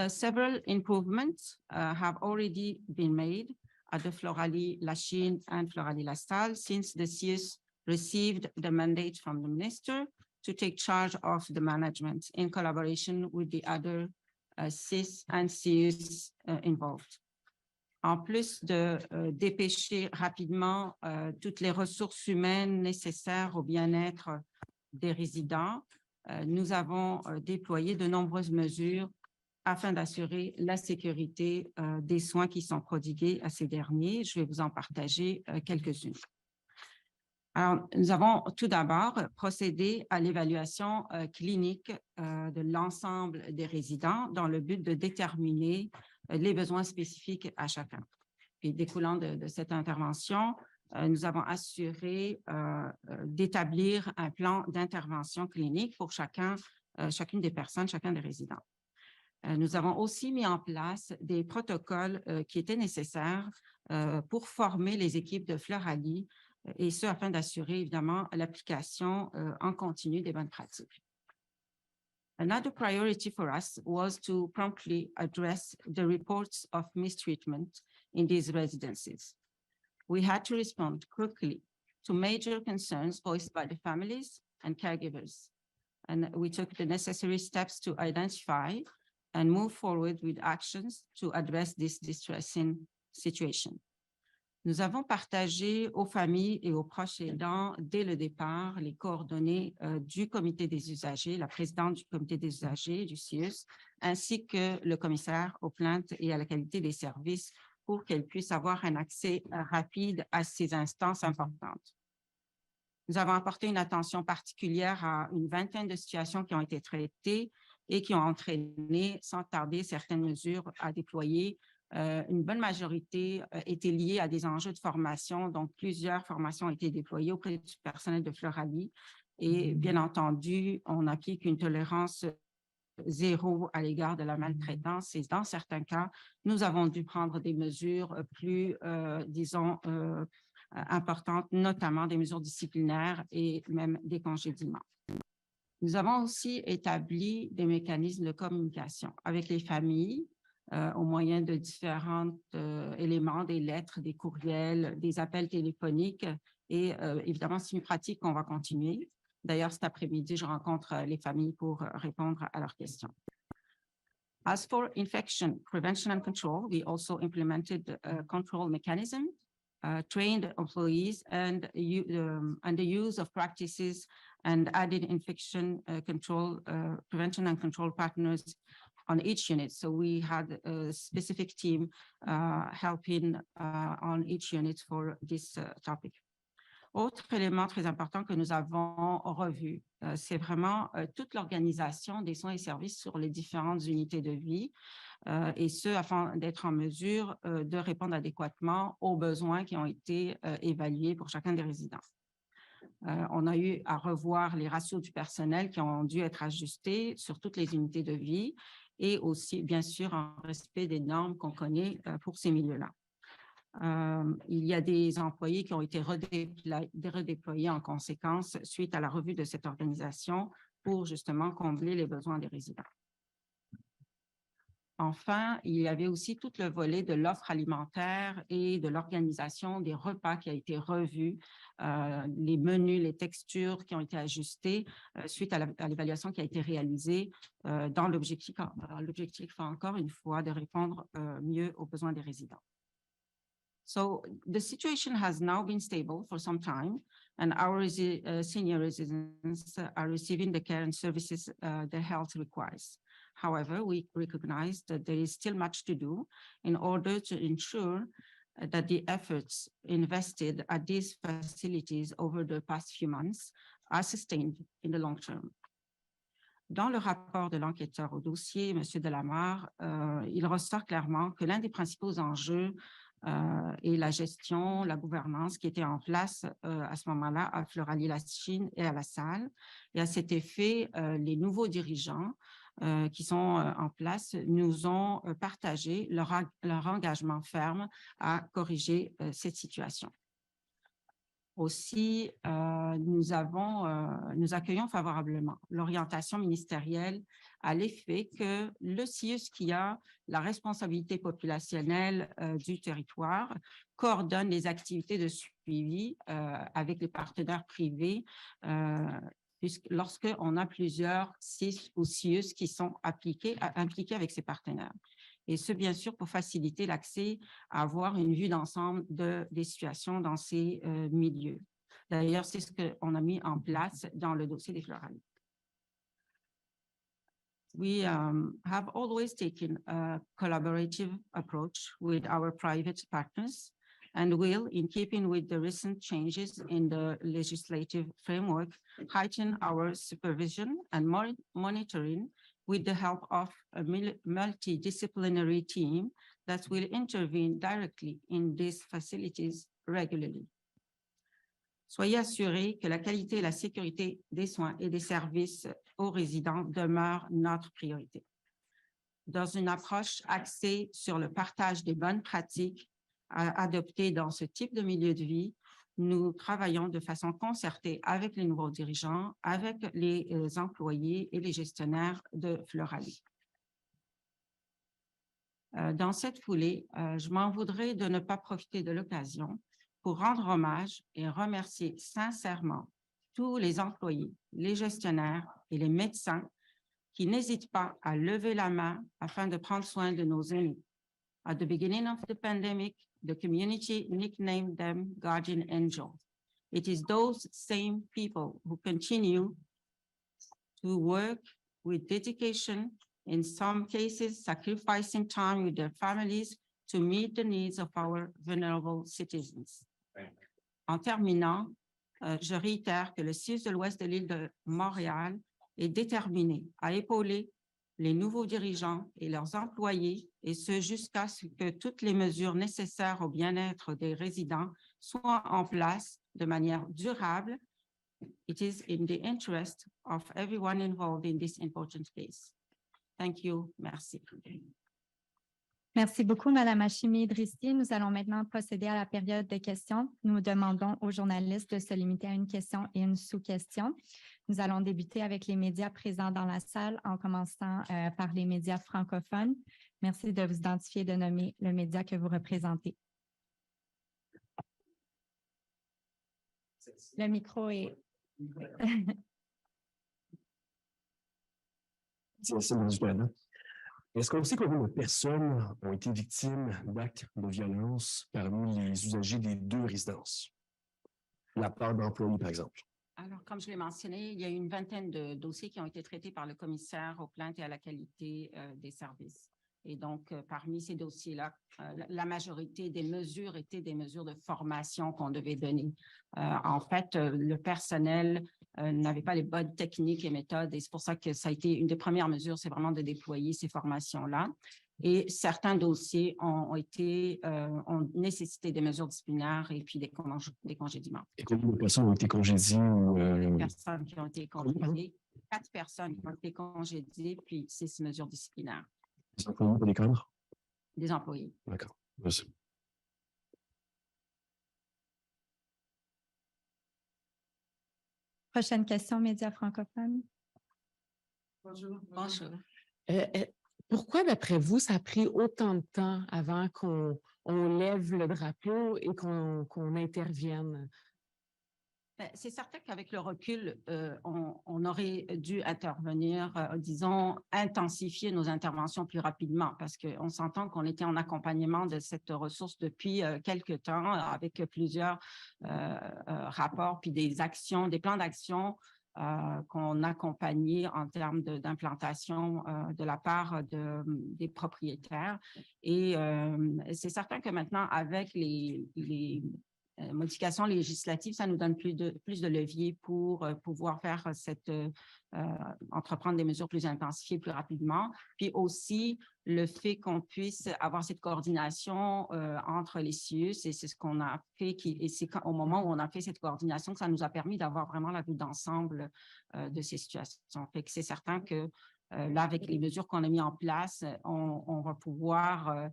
Several improvements have already been made at the Floralies La Chine and Floralies La Salle since the CIUSSS received the mandate from the minister to take charge of the management in collaboration with the other CIUSSS and CIUSSS involved. En plus de dépêcher rapidement toutes les ressources humaines nécessaires au bien-être des résidents, nous avons déployé de nombreuses mesures afin d'assurer la sécurité des soins qui sont prodigués à ces derniers. Je vais vous en partager quelques-unes. Alors, nous avons tout d'abord procédé à l'évaluation clinique de l'ensemble des résidents dans le but de déterminer les besoins spécifiques à chacun. Et découlant de cette intervention, nous avons assuré d'établir un plan d'intervention clinique pour chacune des personnes, chacun des résidents. Nous avons aussi mis en place des protocoles qui étaient nécessaires pour former les équipes de Floralies et ce afin d'assurer évidemment l'application en continu des bonnes pratiques. Another priority for us was to promptly address the reports of mistreatment in these residences. We had to respond quickly to major concerns voiced by the families and caregivers, and we took the necessary steps to identify and move forward with actions to address this distressing situation. Nous avons partagé aux familles et aux proches aidants dès le départ les coordonnées du comité des usagers, la présidente du comité des usagers du CIUSSS, ainsi que le commissaire aux plaintes et à la qualité des services pour qu'elles puissent avoir un accès rapide à ces instances importantes. Nous avons apporté une attention particulière à une vingtaine de situations qui ont été traitées et qui ont entraîné sans tarder certaines mesures à déployer. Une bonne majorité était liée à des enjeux de formation, donc plusieurs formations ont été déployées auprès du personnel de Floralies et bien entendu, on applique une tolérance zéro à l'égard de la maltraitance et dans certains cas, nous avons dû prendre des mesures plus, disons, importantes, notamment des mesures disciplinaires et même des congédiements. Nous avons aussi établi des mécanismes de communication avec les familles au moyen de différents éléments, des lettres, des courriels, des appels téléphoniques et évidemment, c'est une pratique qu'on va continuer. D'ailleurs, cet après-midi, je rencontre les familles pour répondre à leurs questions. As for infection prevention and control, we also implemented a control mechanism, trained employees and the use of practices and added infection control, prevention and control partners on each unit. So we had a specific team helping on each unit for this topic. Autre élément très important que nous avons revu, c'est vraiment toute l'organisation des soins et services sur les différentes unités de vie, et ce, afin d'être en mesure de répondre adéquatement aux besoins qui ont été évalués pour chacun des résidents. On a eu à revoir les ratios du personnel qui ont dû être ajustés sur toutes les unités de vie et aussi, bien sûr, en respect des normes qu'on connaît pour ces milieux-là. Il y a des employés qui ont été redéployés en conséquence suite à la revue de cette organisation pour justement combler les besoins des résidents. Enfin, il y avait aussi tout le volet de l'offre alimentaire et de l'organisation des repas qui a été revu, les menus, les textures qui ont été ajustées suite à l'évaluation qui a été réalisée dans l'objectif encore une fois de répondre mieux aux besoins des résidents. So the situation has now been stable for some time, and our senior residents are receiving the care and services their health requires. However, we recognize that there is still much to do in order to ensure that the efforts invested at these facilities over the past few months are sustained in the long term. Dans le rapport de l'enquêteur au dossier, M. Delamare, il ressort clairement que l'un des principaux enjeux et la gestion, la gouvernance qui était en place à ce moment-là à Floralies La Chine et à La Salle. Et à cet effet, les nouveaux dirigeants qui sont en place nous ont partagé leur engagement ferme à corriger cette situation. Aussi, nous accueillons favorablement l'orientation ministérielle à l'effet que le CIUSSS, qui a la responsabilité populationnelle du territoire, coordonne les activités de suivi avec les partenaires privés lorsqu'on a plusieurs CISS ou CIUSSS qui sont impliqués avec ces partenaires. Et ce, bien sûr, pour faciliter l'accès à avoir une vue d'ensemble des situations dans ces milieux. D'ailleurs, c'est ce qu'on a mis en place dans le dossier des Floralies. We have always taken a collaborative approach with our private partners and will, in keeping with the recent changes in the legislative framework, heighten our supervision and monitoring with the help of a multidisciplinary team that will intervene directly in these facilities regularly. Soyez assurés que la qualité et la sécurité des soins et des services aux résidents demeurent notre priorité. Dans une approche axée sur le partage des bonnes pratiques adoptées dans ce type de milieu de vie, nous travaillons de façon concertée avec les nouveaux dirigeants, avec les employés et les gestionnaires de Floralies. Dans cette foulée, je m'en voudrais de ne pas profiter de l'occasion pour rendre hommage et remercier sincèrement tous les employés, les gestionnaires et les médecins qui n'hésitent pas à lever la main afin de prendre soin de nos aînés. At the beginning of the pandemic, the community nicknamed them guardian angels. It is those same people who continue to work with dedication, in some cases sacrificing time with their families to meet the needs of our vulnerable citizens. En terminant, je réitère que le CIUSSS de l'Ouest de l'île de Montréal est déterminé à épauler les nouveaux dirigeants et leurs employés, et ce jusqu'à ce que toutes les mesures nécessaires au bien-être des résidents soient en place de manière durable. It is in the interest of everyone involved in this important case. Thank you. Merci. Merci beaucoup, Madame Hachimi-Idrissi. Nous allons maintenant procéder à la période de questions. Nous demandons aux journalistes de se limiter à une question et une sous-question. Nous allons débuter avec les médias présents dans la salle, en commençant par les médias francophones. Merci de vous identifier et de nommer le média que vous représentez. Le micro est... Est-ce qu'on sait combien de personnes ont été victimes d'actes de violence parmi les usagers des deux résidences? La part d'employés, par exemple. Alors, comme je l'ai mentionné, il y a eu une vingtaine de dossiers qui ont été traités par le commissaire aux plaintes et à la qualité des services. Et donc, parmi ces dossiers-là, la majorité des mesures étaient des mesures de formation qu'on devait donner. En fait, le personnel n'avait pas les bonnes techniques et méthodes, et c'est pour ça que ça a été une des premières mesures, c'est vraiment de déployer ces formations-là. Et certains dossiers ont nécessité des mesures disciplinaires et puis des congédiements. Et combien de personnes ont été congédiées? Personnes qui ont été congédiées, 4 personnes qui ont été congédiées, puis 6 mesures disciplinaires. Des employés ou des cadres? Des employés. D'accord, merci. Prochaine question, médias francophones. Bonjour. Bonjour. Pourquoi, d'après vous, ça a pris autant de temps avant qu'on lève le drapeau et qu'on intervienne? C'est certain qu'avec le recul, on aurait dû intervenir, disons, intensifier nos interventions plus rapidement, parce qu'on s'entend qu'on était en accompagnement de cette ressource depuis quelques temps, avec plusieurs rapports, puis des actions, des plans d'action qu'on accompagnait en termes d'implantation de la part des propriétaires. Et c'est certain que maintenant, avec les modifications législatives, ça nous donne plus de levier pour pouvoir faire entreprendre des mesures plus intensifiées plus rapidement. Puis aussi, le fait qu'on puisse avoir cette coordination entre les CIUSSS, et c'est ce qu'on a fait, et c'est au moment où on a fait cette coordination que ça nous a permis d'avoir vraiment la vue d'ensemble de ces situations. Fait que c'est certain que là, avec les mesures qu'on a mises en place, on va pouvoir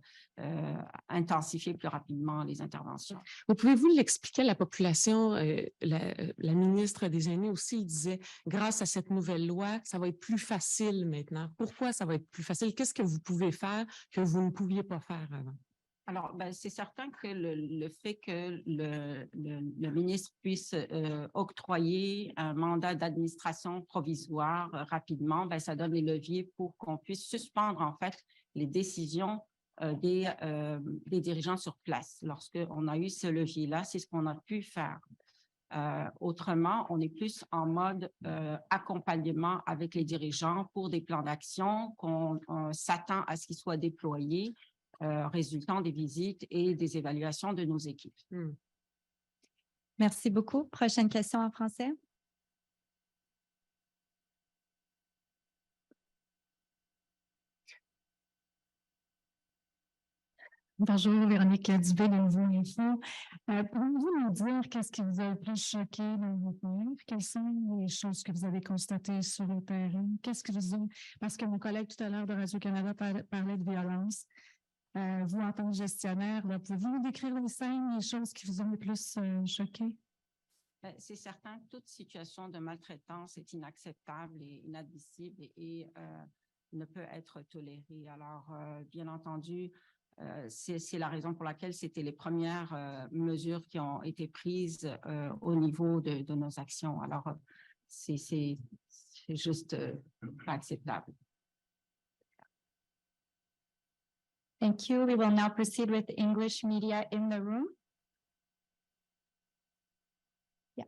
intensifier plus rapidement les interventions. Pouvez-vous l'expliquer à la population? La ministre des Aînés aussi disait, grâce à cette nouvelle loi, ça va être plus facile maintenant. Pourquoi ça va être plus facile? Qu'est-ce que vous pouvez faire que vous ne pouviez pas faire avant? Alors, c'est certain que le fait que le ministre puisse octroyer un mandat d'administration provisoire rapidement, ça donne les leviers pour qu'on puisse suspendre en fait les décisions des dirigeants sur place. Lorsqu'on a eu ce levier-là, c'est ce qu'on a pu faire. Autrement, on est plus en mode accompagnement avec les dirigeants pour des plans d'action qu'on s'attend à ce qu'ils soient déployés résultant des visites et des évaluations de nos équipes. Merci beaucoup. Prochaine question en français. Bonjour, Véronique Dubé de Nouveau Info. Pouvez-vous nous dire qu'est-ce qui vous a le plus choqué dans votre livre? Quelles sont les choses que vous avez constatées sur le terrain? Qu'est-ce que vous avez... Parce que mon collègue tout à l'heure de Radio-Canada parlait de violence. Vous, en tant que gestionnaire, pouvez-vous nous décrire les scènes, les choses qui vous ont le plus choqué? C'est certain que toute situation de maltraitance est inacceptable et inadmissible et ne peut être tolérée. Alors, bien entendu, c'est la raison pour laquelle c'était les premières mesures qui ont été prises au niveau de nos actions. Alors, c'est juste pas acceptable. Thank you. We will now proceed with English media in the room. Yeah.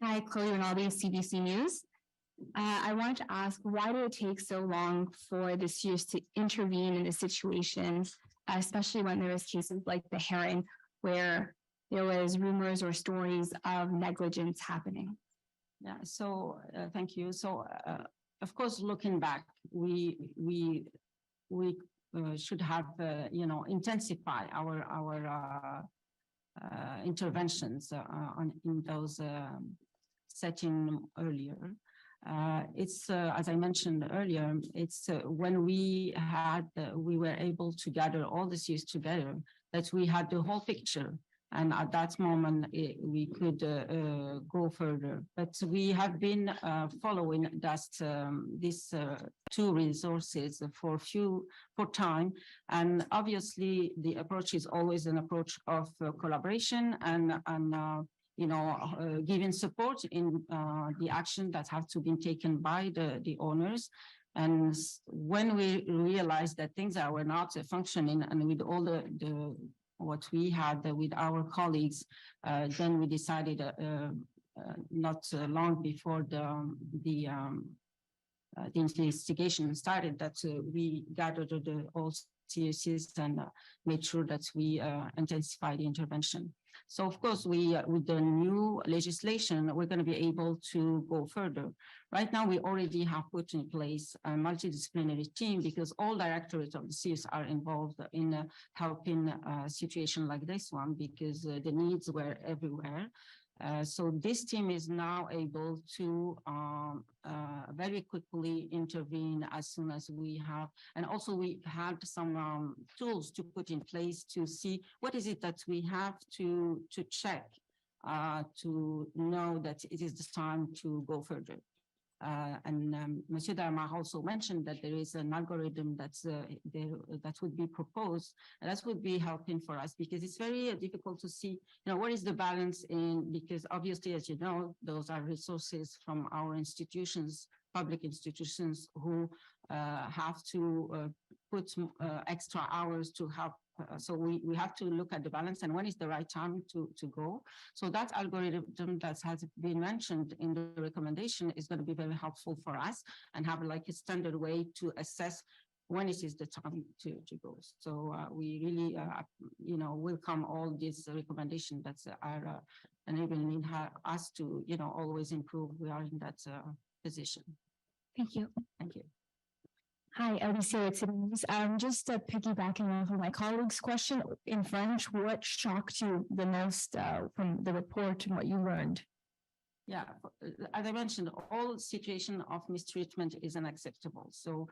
Hi, Chloe Rinaldi, CBC News. I wanted to ask, why did it take so long for the CIUSS to intervene in a situation, especially when there was cases like the Heron, where there was rumors or stories of negligence happening? Yeah, so thank you. So, of course, looking back, we should have, intensify our interventions in those setting earlier. It's as I mentioned earlier, it's when we were able to gather all the CIUSS together that we had the whole picture. And at that moment, we could go further. But we have been following these two resources for time. And obviously, the approach is always an approach of collaboration and giving support in the action that have to be taken by the owners. And when we realized that things were not functioning, and with all what we had with our colleagues, then we decided not long before the investigation started that we gathered all CIUSSS and made sure that we intensify the intervention. So, of course, with the new legislation, we're going to be able to go further. Right now, we already have put in place a multidisciplinary team because all directorates of the CIUSSS are involved in helping a situation like this one because the needs were everywhere. So this team is now able to very quickly intervene as soon as we have, and also we had some tools to put in place to see what is it that we have to check to know that it is the time to go further. Monsieur Darmar also mentioned that there is an algorithm that would be proposed, and that would be helping for us because it's very difficult to see, what is the balance in, because obviously, as you know, those are resources from our institutions, public institutions who have to put extra hours to help. So we have to look at the balance and when is the right time to go. So that algorithm that has been mentioned in the recommendation is going to be very helpful for us and have like a standard way to assess when it is the time to go. So we really, welcome all these recommendations that are enabling us to, always improve. We are in that position. Thank you. Thank you. Hi, Alicia, it's Denise. Just piggybacking off of my colleague's question in French, what shocked you the most from the report and what you learned? Yeah, as I mentioned, all situation of mistreatment is unacceptable. So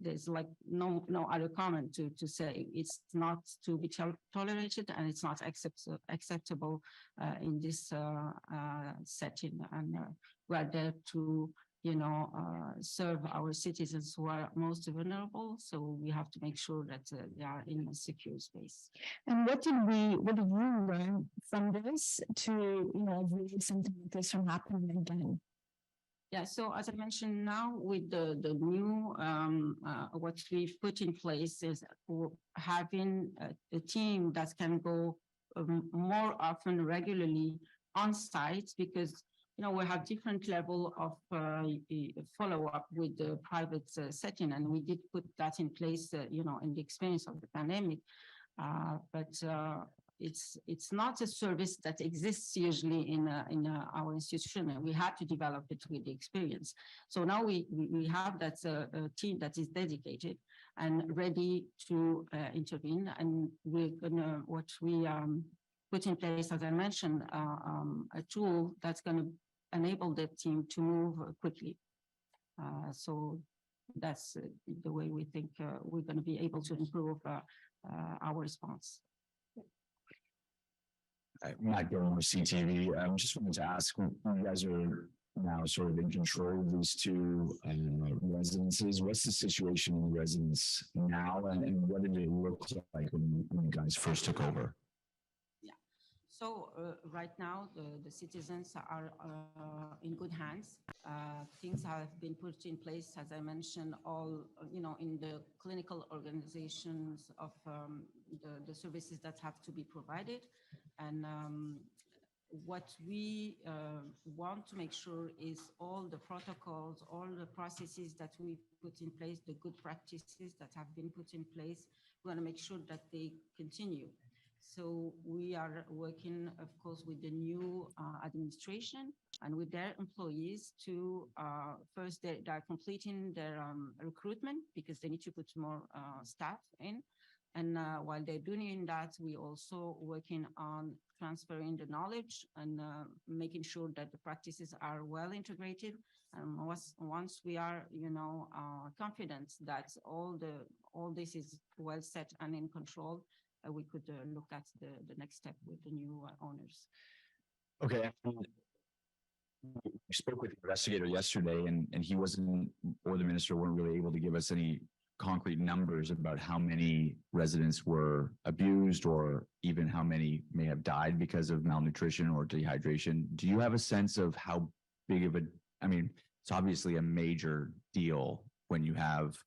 there's like no other comment to say. It's not to be tolerated, and it's not acceptable in this setting. And we're there to, serve our citizens who are most vulnerable. So we have to make sure that they are in a secure space. And what did you learn from this to, avoid something like this from happening again? Yeah, so as I mentioned now with the new, what we've put in place is having a team that can go more often regularly on site, because we have different level of follow-up with the private setting, and we did put that in place, in the experience of the pandemic. But it's not a service that exists usually in our institution, and we had to develop it with the experience. So now we have that team that is dedicated and ready to intervene, and we're gonna put in place, as I mentioned, a tool that's going to enable the team to move quickly. So that's the way we think we're going to be able to improve our response. Matt Gilmore, CTV. I just wanted to ask, you guys are now sort of in control of these two residences. What's the situation in the residence now, and what did it look like when you guys first took over? So right now, the citizens are in good hands. Things have been put in place, as I mentioned, all, in the clinical organizations of the services that have to be provided. And what we want to make sure is all the protocols, all the processes that we put in place, the good practices that have been put in place, we want to make sure that they continue. So we are working, of course, with the new administration and with their employees to first they are completing their recruitment, because they need to put more staff in. And while they're doing that, we also working on transferring the knowledge and making sure that the practices are well integrated. And once we are, confident that all this is well set and in control, we could look at the next step with the new owners. Okay. We spoke with the investigator yesterday, and he wasn't, or the minister weren't really able to give us any concrete numbers about how many residents were abused, or even how many may have died because of malnutrition or dehydration. Do you have a sense of how big of it's obviously a major deal when you have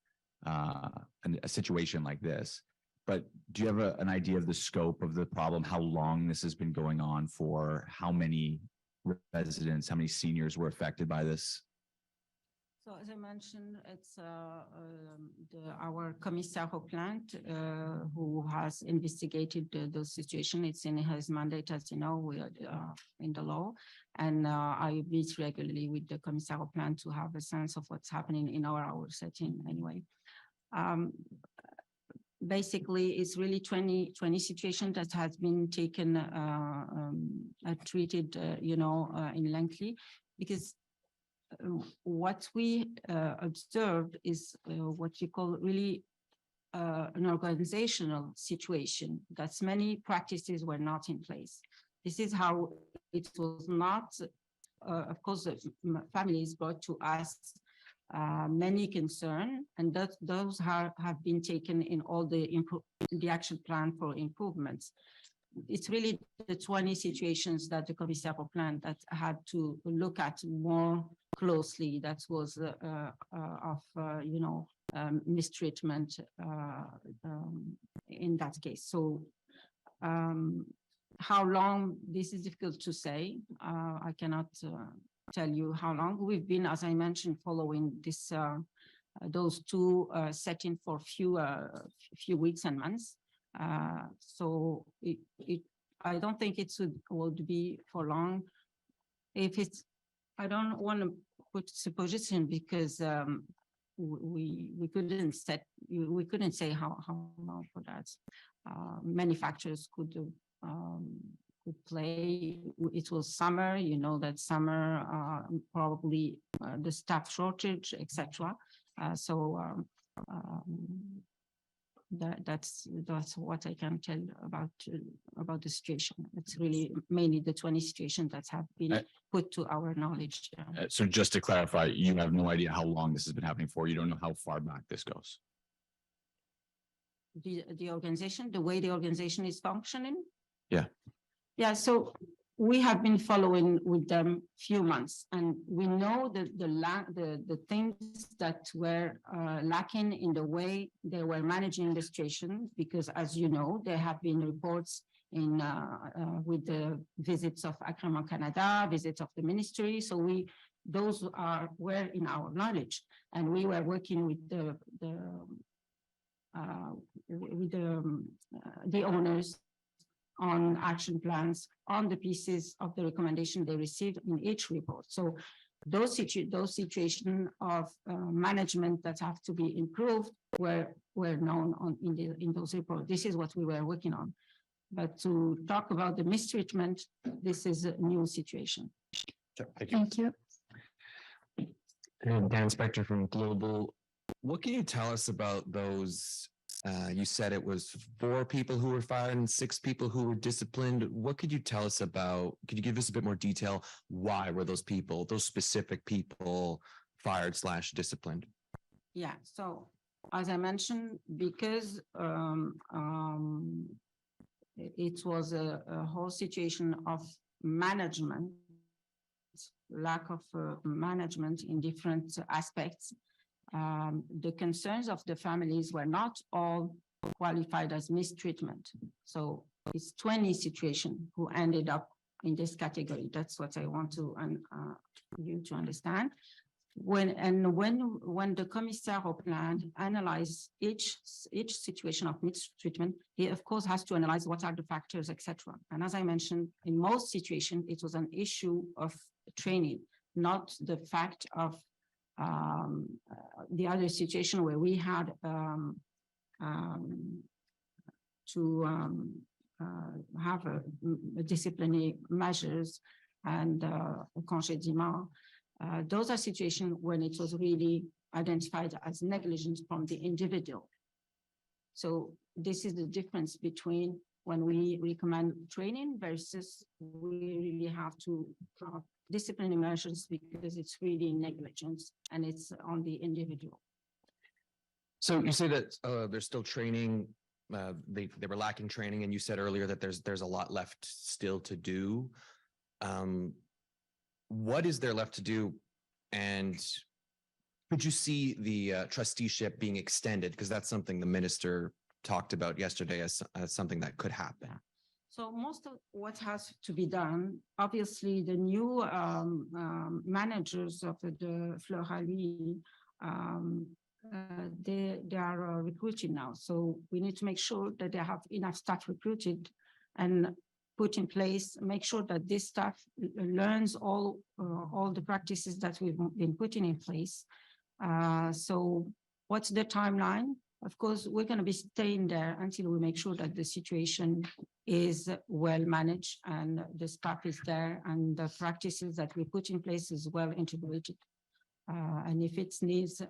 a situation like this, but do you have an idea of the scope of the problem, how long this has been going on for, how many residents, how many seniors were affected by this? So as I mentioned, it's our commissaire au plainte who has investigated the situation. It's in his mandate, as you know, we are in the law. And I meet regularly with the commissaire au plainte to have a sense of what's happening in our setting anyway. Basically, it's really 20 situations that has been taken, treated, in lengthy, because what we observed is what we call really an organizational situation. That's many practices were not in place. This is how it was not, of course, the families brought to us many concern, and those have been taken in all the action plan for improvements. It's really the 20 situations that the commissaire au plainte that had to look at more closely. That was of mistreatment in that case. So how long, this is difficult to say. I cannot tell you how long. We've been, as I mentioned, following this those two settings for few weeks and months. So I don't think it would be for long. If it's, I don't want to put supposition, because we couldn't say how long for that. Many factors could play. It was summer, you know that summer, probably the staff shortage, etc. That's what I can tell about the situation. It's really mainly the 20 situations that have been put to our knowledge. So just to clarify, you have no idea how long this has been happening for. You don't know how far back this goes. The organization, the way the organization is functioning. Yeah. Yeah. So we have been following with them few months, and we know that the things that were lacking in the way they were managing the situation, because as you know, there have been reports in with the visits of Agrément Canada, visits of the ministry. So those were in our knowledge, and we were working with the owners on action plans, on the pieces of the recommendation they received in each report. So those situations of management that have to be improved were known in those reports. This is what we were working on. But to talk about the mistreatment, this is a new situation. Thank you. And Dan Spector from Global. What can you tell us about those? You said it was 4 people who were fired and 6 people who were disciplined. What could you tell us about? Could you give us a bit more detail? Why were those people, those specific people, fired/disciplined? Yeah. So as I mentioned, because it was a whole situation of management, lack of management in different aspects. The concerns of the families were not all qualified as mistreatment. So it's 20 situations who ended up in this category. That's what I want you to understand. When the commissaire au plan analyzes each situation of mistreatment, he of course has to analyze what are the factors, etc. And as I mentioned, in most situations, it was an issue of training, not the fact of the other situation where we had to have a disciplinary measures and congédiement. Those are situations when it was really identified as negligence from the individual. So this is the difference between when we recommend training versus we really have to have disciplinary measures because it's really negligence and it's on the individual. So you say that there's still training. They were lacking training, and you said earlier that there's a lot left still to do. What is there left to do, and could you see the trusteeship being extended? Because that's something the minister talked about yesterday as something that could happen. Yeah. So most of what has to be done, obviously the new managers of the Floralies, they are recruiting now. So we need to make sure that they have enough staff recruited and put in place, make sure that this staff learns all the practices that we've been putting in place. So what's the timeline? Of course, we're going to be staying there until we make sure that the situation is well managed and the staff is there and the practices that we put in place is well integrated. And if it needs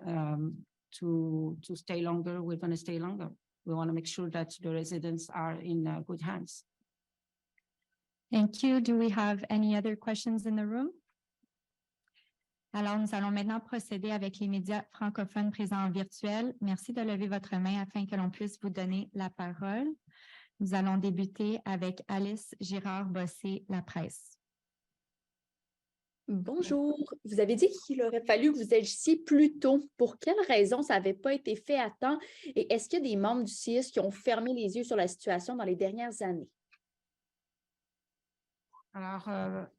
to stay longer, we're going to stay longer. We want to make sure that the residents are in good hands. Thank you. Do we have any other questions in the room? Alors, nous allons maintenant procéder avec les médias francophones présents en virtuel. Merci de lever votre main afin que l'on puisse vous donner la parole. Nous allons débuter avec Alice Girard-Bossé, La Presse. Bonjour. Vous avez dit qu'il aurait fallu que vous agissiez plus tôt. Pour quelles raisons ça n'avait pas été fait à temps? Et est-ce qu'il y a des membres du CIUSSS qui ont fermé les yeux sur la situation dans les dernières années? Alors,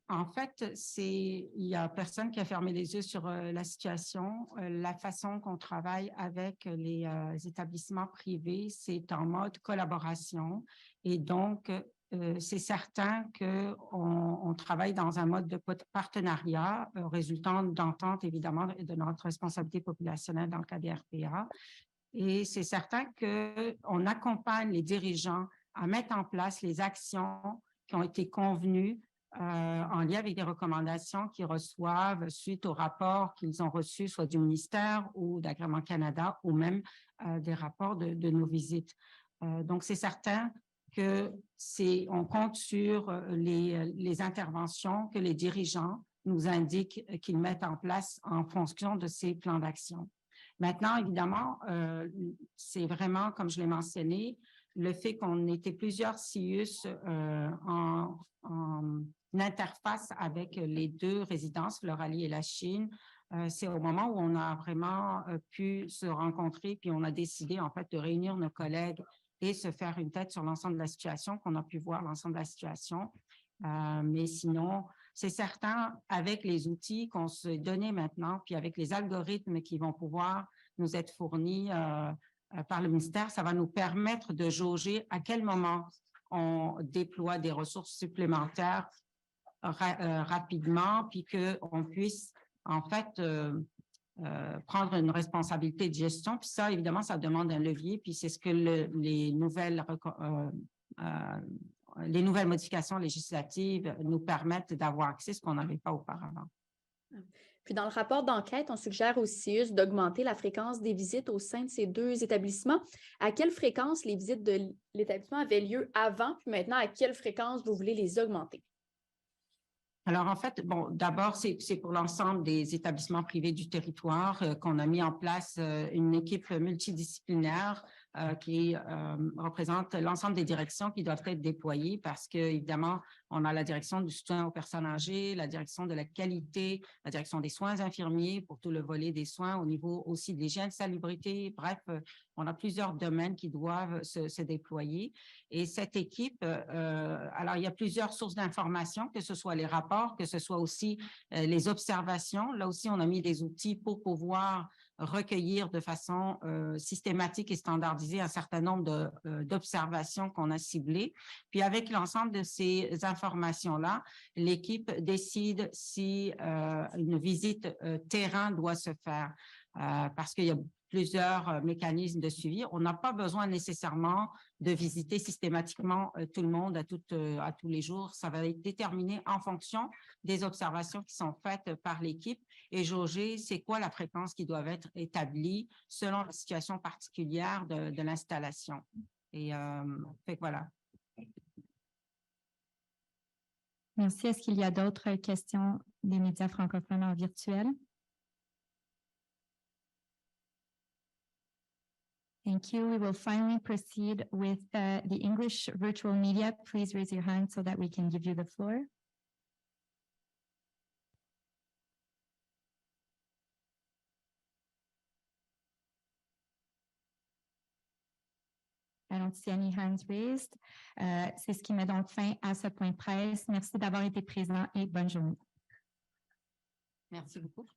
en fait, il y a personne qui a fermé les yeux sur la situation. La façon qu'on travaille avec les établissements privés, c'est en mode collaboration. Et donc, c'est certain qu'on travaille dans un mode de partenariat résultant d'entente, évidemment, de notre responsabilité populationnelle dans le cas des RPA. Et c'est certain qu'on accompagne les dirigeants à mettre en place les actions qui ont été convenues en lien avec des recommandations qu'ils reçoivent suite au rapport qu'ils ont reçus, soit du ministère ou d'Agrément Canada, ou même des rapports de nos visites. Donc, c'est certain on compte sur les interventions que les dirigeants nous indiquent qu'ils mettent en place en fonction de ces plans d'action. Maintenant, évidemment, c'est vraiment, comme je l'ai mentionné, le fait qu'on était plusieurs CIUSS en interface avec les deux résidences, Floralies et la Chine. C'est au moment où on a vraiment pu se rencontrer, puis on a décidé en fait de réunir nos collègues et se faire une tête sur l'ensemble de la situation, qu'on a pu voir l'ensemble de la situation. Mais sinon, c'est certain, avec les outils qu'on se donnait maintenant, puis avec les algorithmes qui vont pouvoir nous être fournis par le ministère, ça va nous permettre de jauger à quel moment on déploie des ressources supplémentaires rapidement, puis qu'on puisse en fait prendre une responsabilité de gestion. Puis ça, évidemment, ça demande un levier, puis c'est ce que les nouvelles modifications législatives nous permettent d'avoir accès, ce qu'on n'avait pas auparavant. Puis dans le rapport d'enquête, on suggère au CIUSSS d'augmenter la fréquence des visites au sein de ces deux établissements. À quelle fréquence les visites de l'établissement avaient lieu avant, puis maintenant, à quelle fréquence vous voulez les augmenter? Alors, en fait, bon, d'abord, c'est pour l'ensemble des établissements privés du territoire qu'on a mis en place une équipe multidisciplinaire qui représente l'ensemble des directions qui doivent être déployées parce que, évidemment, on a la direction du soutien aux personnes âgées, la direction de la qualité, la direction des soins infirmiers pour tout le volet des soins au niveau aussi de l'hygiène, salubrité. Bref, on a plusieurs domaines qui doivent se déployer. Et cette équipe, alors, il y a plusieurs sources d'informations, que ce soit les rapports, que ce soit aussi les observations. Là aussi, on a mis des outils pour pouvoir recueillir de façon systématique et standardisée un certain nombre d'observations qu'on a ciblées. Puis avec l'ensemble de ces informations-là, l'équipe décide si une visite terrain doit se faire parce qu'il y a plusieurs mécanismes de suivi. On n'a pas besoin nécessairement de visiter systématiquement tout le monde à tous les jours. Ça va être déterminé en fonction des observations qui sont faites par l'équipe et jauger c'est quoi la fréquence qui doit être établie selon la situation particulière de l'installation. Et fait que voilà. Merci. Est-ce qu'il y a d'autres questions des médias francophones en virtuel? Thank you. We will finally proceed with the English virtual media. Please raise your hand so that we can give you the floor. I don't see any hands raised. C'est ce qui met donc fin à ce point de presse. Merci d'avoir été présent et bonne journée. Merci beaucoup.